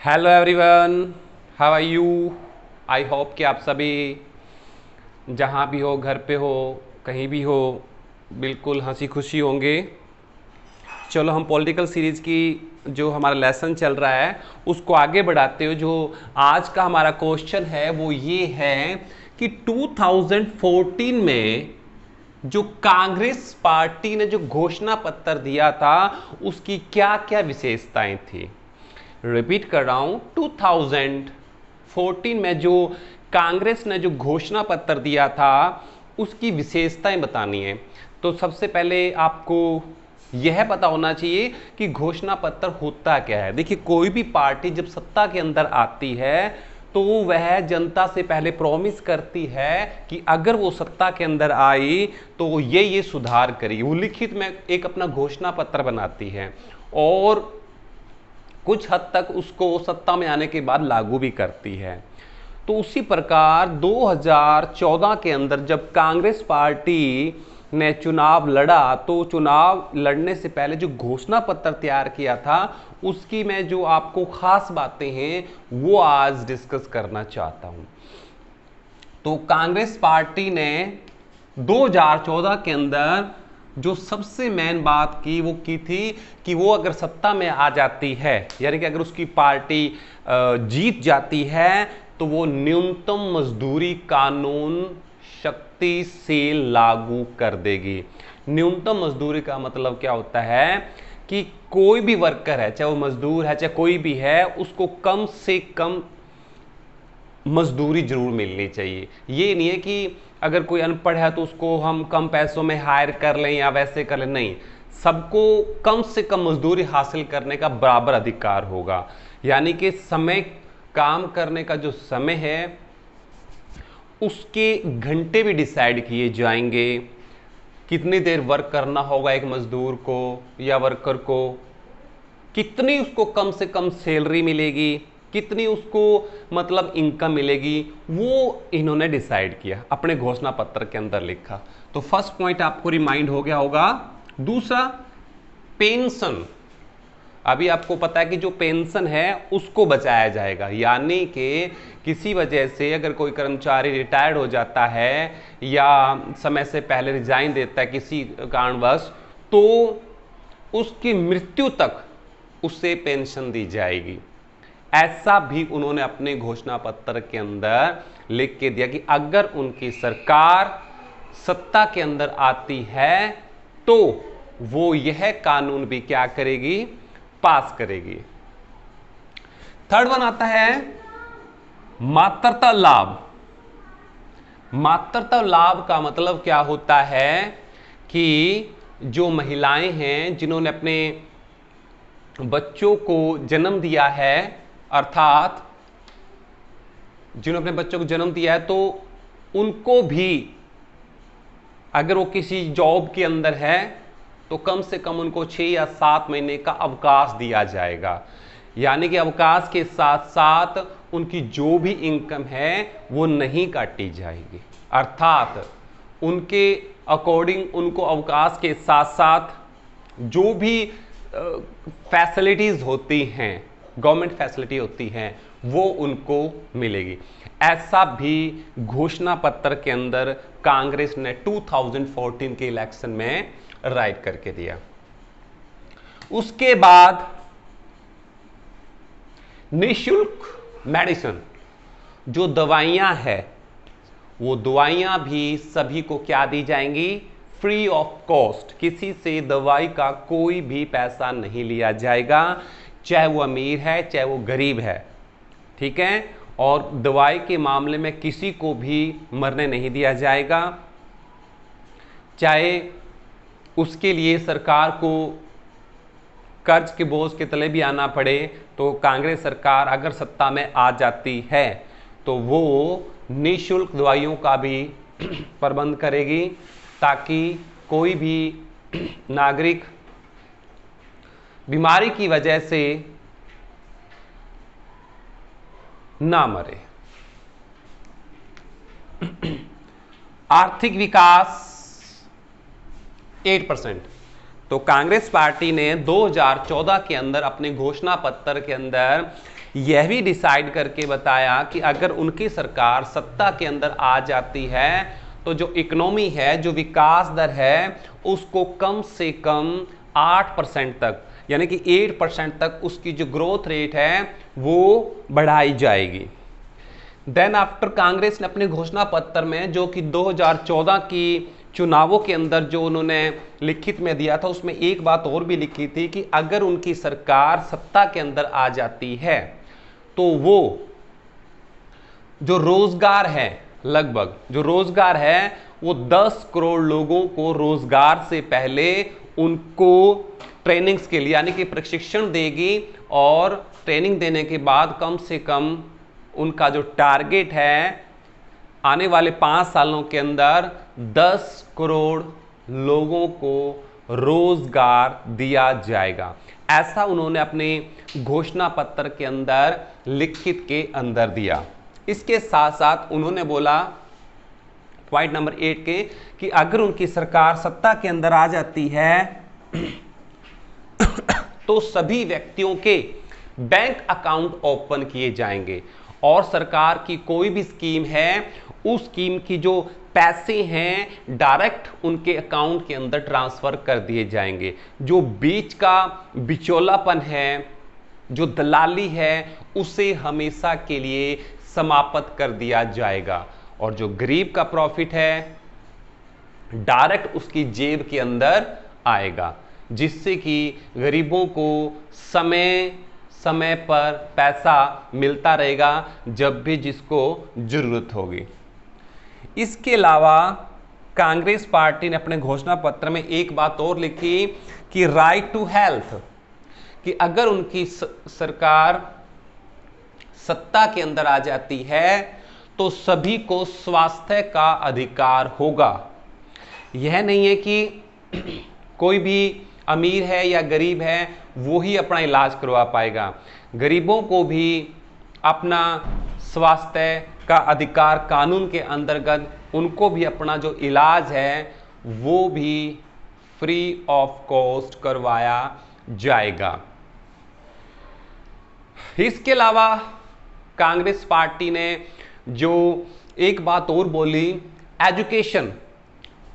Hello everyone, how are you. I hope कि आप सभी जहाँ भी हो, घर पे हो, कहीं भी हो, बिल्कुल हंसी खुशी होंगे। चलो हम पॉलिटिकल सीरीज़ की जो हमारा लेसन चल रहा है उसको आगे बढ़ाते हुए जो आज का हमारा क्वेश्चन है वो ये है कि 2014 में जो कांग्रेस पार्टी ने जो घोषणा पत्र दिया था उसकी क्या क्या विशेषताएं थी। रिपीट कर रहा हूं, 2014 में जो कांग्रेस ने जो घोषणा पत्र दिया था उसकी विशेषताएं बतानी है। तो सबसे पहले आपको यह पता होना चाहिए कि घोषणा पत्र होता क्या है। देखिए, कोई भी पार्टी जब सत्ता के अंदर आती है तो वह जनता से पहले प्रॉमिस करती है कि अगर वो सत्ता के अंदर आई तो वो ये सुधार करेगी। वो लिखित में एक अपना घोषणा पत्र बनाती है और कुछ हद तक उसको सत्ता में आने के बाद लागू भी करती है। तो उसी प्रकार 2014 के अंदर जब कांग्रेस पार्टी ने चुनाव लड़ा तो चुनाव लड़ने से पहले जो घोषणा पत्र तैयार किया था उसकी मैं जो आपको खास बातें हैं वो आज डिस्कस करना चाहता हूं। तो कांग्रेस पार्टी ने 2014 के अंदर जो सबसे मेन बात की वो की थी कि वो अगर सत्ता में आ जाती है, यानी कि अगर उसकी पार्टी जीत जाती है तो वो न्यूनतम मजदूरी कानून सख्ती से लागू कर देगी। न्यूनतम मजदूरी का मतलब क्या होता है कि कोई भी वर्कर है, चाहे वो मजदूर है चाहे कोई भी है, उसको कम से कम मजदूरी जरूर मिलनी चाहिए। ये नहीं है कि अगर कोई अनपढ़ है तो उसको हम कम पैसों में हायर कर लें या वैसे कर लें, नहीं, सबको कम से कम मजदूरी हासिल करने का बराबर अधिकार होगा। यानी कि समय, काम करने का जो समय है उसके घंटे भी डिसाइड किए जाएंगे, कितनी देर वर्क करना होगा एक मजदूर को या वर्कर को, कितनी उसको कम से कम सैलरी मिलेगी, कितनी उसको मतलब इनकम मिलेगी, वो इन्होंने डिसाइड किया, अपने घोषणा पत्र के अंदर लिखा। तो फर्स्ट पॉइंट आपको रिमाइंड हो गया होगा। दूसरा, पेंशन। अभी आपको पता है कि जो पेंशन है उसको बचाया जाएगा, यानी कि किसी वजह से अगर कोई कर्मचारी रिटायर्ड हो जाता है या समय से पहले रिजाइन देता है किसी कारणवश, तो उसकी मृत्यु तक उसे पेंशन दी जाएगी। ऐसा भी उन्होंने अपने घोषणा पत्र के अंदर लिख के दिया कि अगर उनकी सरकार सत्ता के अंदर आती है तो वो यह कानून भी क्या करेगी, पास करेगी। थर्ड वन आता है मातृत्व लाभ। मातृत्व लाभ का मतलब क्या होता है कि जो महिलाएं हैं जिन्होंने अपने बच्चों को जन्म दिया है, अर्थात जिन्होंने अपने बच्चों को जन्म दिया है, तो उनको भी अगर वो किसी जॉब के अंदर है तो कम से कम उनको 6 या 7 महीने का अवकाश दिया जाएगा। यानी कि अवकाश के साथ साथ उनकी जो भी इनकम है वो नहीं काटी जाएगी, अर्थात उनके अकॉर्डिंग उनको अवकाश के साथ साथ जो भी फैसिलिटीज होती हैं, गवर्नमेंट फैसिलिटी होती हैं, वो उनको मिलेगी। ऐसा भी घोषणा पत्र के अंदर कांग्रेस ने 2014 के इलेक्शन में राइट करके दिया। उसके बाद निःशुल्क मेडिसिन, जो दवाइयां हैं वो दवाइयां भी सभी को क्या दी जाएंगी, फ्री ऑफ कॉस्ट। किसी से दवाई का कोई भी पैसा नहीं लिया जाएगा, चाहे वो अमीर है चाहे वो गरीब है, ठीक है। और दवाई के मामले में किसी को भी मरने नहीं दिया जाएगा, चाहे उसके लिए सरकार को कर्ज के बोझ के तले भी आना पड़े। तो कांग्रेस सरकार अगर सत्ता में आ जाती है तो वो निःशुल्क दवाइयों का भी प्रबंध करेगी ताकि कोई भी नागरिक बीमारी की वजह से ना मरे। आर्थिक विकास 8%। तो कांग्रेस पार्टी ने 2014 के अंदर अपने घोषणा पत्र के अंदर यह भी डिसाइड करके बताया कि अगर उनकी सरकार सत्ता के अंदर आ जाती है तो जो इकोनॉमी है, जो विकास दर है, उसको कम से कम 8% तक, यानी कि 8% तक उसकी जो ग्रोथ रेट है वो बढ़ाई जाएगी। देन आफ्टर कांग्रेस ने अपने घोषणा पत्र में, जो कि 2014 की चुनावों के अंदर जो उन्होंने लिखित में दिया था, उसमें एक बात और भी लिखी थी कि अगर उनकी सरकार सत्ता के अंदर आ जाती है तो वो जो रोजगार है, लगभग जो रोजगार है वो 10 करोड़ लोगों को रोजगार से पहले उनको ट्रेनिंग्स के लिए, यानी कि प्रशिक्षण देगी, और ट्रेनिंग देने के बाद कम से कम उनका जो टारगेट है आने वाले 5 सालों के अंदर 10 करोड़ लोगों को रोजगार दिया जाएगा। ऐसा उन्होंने अपने घोषणा पत्र के अंदर लिखित के अंदर दिया। इसके साथ साथ उन्होंने बोला पॉइंट नंबर 8 के कि अगर उनकी सरकार सत्ता के अंदर आ जाती है तो सभी व्यक्तियों के बैंक अकाउंट ओपन किए जाएंगे और सरकार की कोई भी स्कीम है उस स्कीम की जो पैसे हैं डायरेक्ट उनके अकाउंट के अंदर ट्रांसफर कर दिए जाएंगे। जो बीच का बिचौलापन है, जो दलाली है, उसे हमेशा के लिए समाप्त कर दिया जाएगा और जो गरीब का प्रॉफिट है डायरेक्ट उसकी जेब के अंदर आएगा, जिससे कि गरीबों को समय समय पर पैसा मिलता रहेगा जब भी जिसको जरूरत होगी। इसके अलावा कांग्रेस पार्टी ने अपने घोषणा पत्र में एक बात और लिखी कि राइट टू हेल्थ, कि अगर उनकी सरकार सत्ता के अंदर आ जाती है तो सभी को स्वास्थ्य का अधिकार होगा। यह नहीं है कि कोई भी अमीर है या गरीब है वो ही अपना इलाज करवा पाएगा, गरीबों को भी अपना स्वास्थ्य का अधिकार कानून के अंतर्गत उनको भी अपना जो इलाज है वो भी फ्री ऑफ कॉस्ट करवाया जाएगा। इसके अलावा कांग्रेस पार्टी ने जो एक बात और बोली,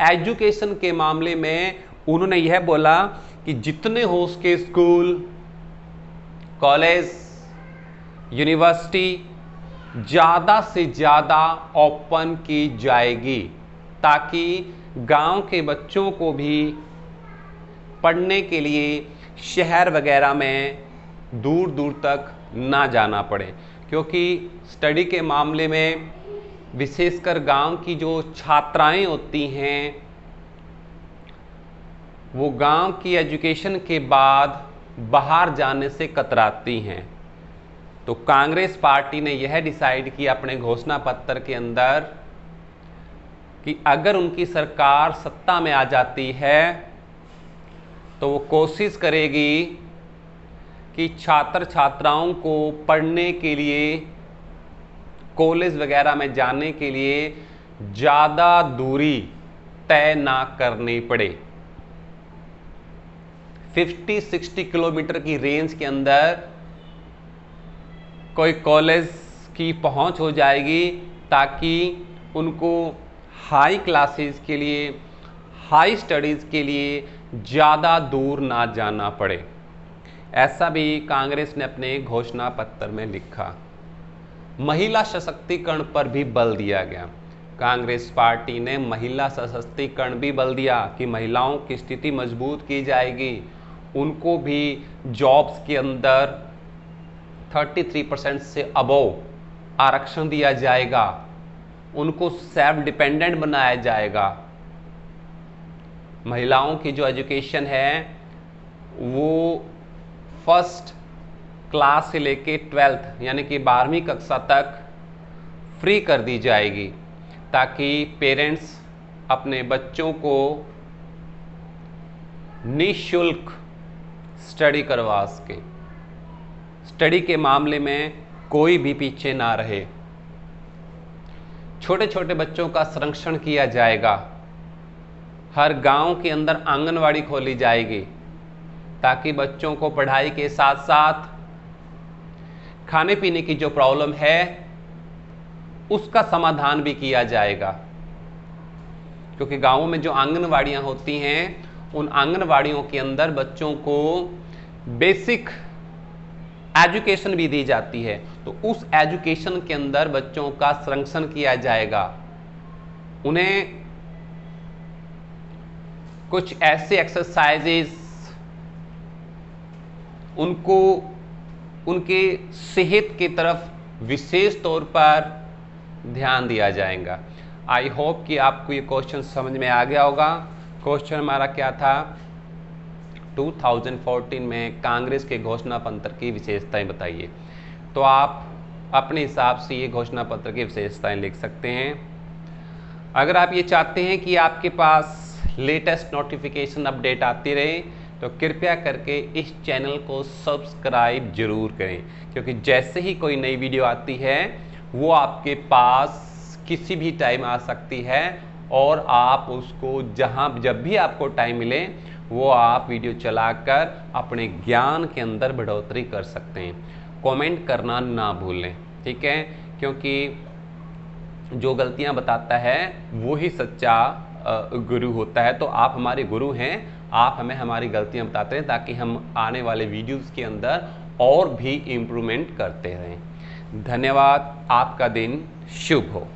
एजुकेशन के मामले में उन्होंने यह बोला कि जितने हो सके स्कूल, कॉलेज, यूनिवर्सिटी ज़्यादा से ज़्यादा ओपन की जाएगी ताकि गांव के बच्चों को भी पढ़ने के लिए शहर वगैरह में दूर दूर तक ना जाना पड़े, क्योंकि स्टडी के मामले में विशेषकर गांव की जो छात्राएं होती हैं वो गांव की एजुकेशन के बाद बाहर जाने से कतराती हैं। तो कांग्रेस पार्टी ने यह डिसाइड किया अपने घोषणा पत्र के अंदर कि अगर उनकी सरकार सत्ता में आ जाती है तो वो कोशिश करेगी कि छात्र छात्राओं को पढ़ने के लिए, कॉलेज वगैरह में जाने के लिए ज़्यादा दूरी तय ना करनी पड़े। 50-60 किलोमीटर की रेंज के अंदर कोई कॉलेज की पहुंच हो जाएगी ताकि उनको हाई क्लासेस के लिए, हाई स्टडीज़ के लिए ज़्यादा दूर ना जाना पड़े। ऐसा भी कांग्रेस ने अपने घोषणा पत्र में लिखा। महिला सशक्तिकरण पर भी बल दिया गया। कांग्रेस पार्टी ने महिला सशक्तिकरण भी बल दिया कि महिलाओं की स्थिति मजबूत की जाएगी, उनको भी जॉब्स के अंदर 33% से अबव आरक्षण दिया जाएगा, उनको सेल्फ डिपेंडेंट बनाया जाएगा। महिलाओं की जो एजुकेशन है वो फर्स्ट क्लास से लेके 12th यानी कि 12वीं कक्षा तक फ्री कर दी जाएगी ताकि पेरेंट्स अपने बच्चों को निःशुल्क स्टडी करवा सके, स्टडी के मामले में कोई भी पीछे ना रहे। छोटे छोटे बच्चों का संरक्षण किया जाएगा। हर गांव के अंदर आंगनवाड़ी खोली जाएगी ताकि बच्चों को पढ़ाई के साथ साथ खाने पीने की जो प्रॉब्लम है उसका समाधान भी किया जाएगा, क्योंकि गांवों में जो आंगनवाड़ियां होती हैं उन आंगनवाड़ियों के अंदर बच्चों को बेसिक एजुकेशन भी दी जाती है, तो उस एजुकेशन के अंदर बच्चों का संरक्षण किया जाएगा। उन्हें कुछ ऐसे एक्सरसाइजेस, उनको उनके सेहत की तरफ विशेष तौर पर ध्यान दिया जाएगा। आई होप कि आपको ये क्वेश्चन समझ में आ गया होगा। क्वेश्चन हमारा क्या था, 2014 में कांग्रेस के घोषणा पत्र की विशेषताएं बताइए। तो आप अपने हिसाब से ये घोषणा पत्र की विशेषताएं लिख सकते हैं। अगर आप ये चाहते हैं कि आपके पास लेटेस्ट नोटिफिकेशन अपडेट आती रहे तो कृपया करके इस चैनल को सब्सक्राइब जरूर करें, क्योंकि जैसे ही कोई नई वीडियो आती है वो आपके पास किसी भी टाइम आ सकती है और आप उसको जब भी आपको टाइम मिले वो आप वीडियो चलाकर अपने ज्ञान के अंदर बढ़ोतरी कर सकते हैं। कमेंट करना ना भूलें, ठीक है, क्योंकि जो गलतियां बताता है वो ही सच्चा गुरु होता है। तो आप हमारे गुरु हैं, आप हमें हमारी गलतियां बताते हैं ताकि हम आने वाले वीडियोस के अंदर और भी इम्प्रूवमेंट करते रहें। धन्यवाद, आपका दिन शुभ हो।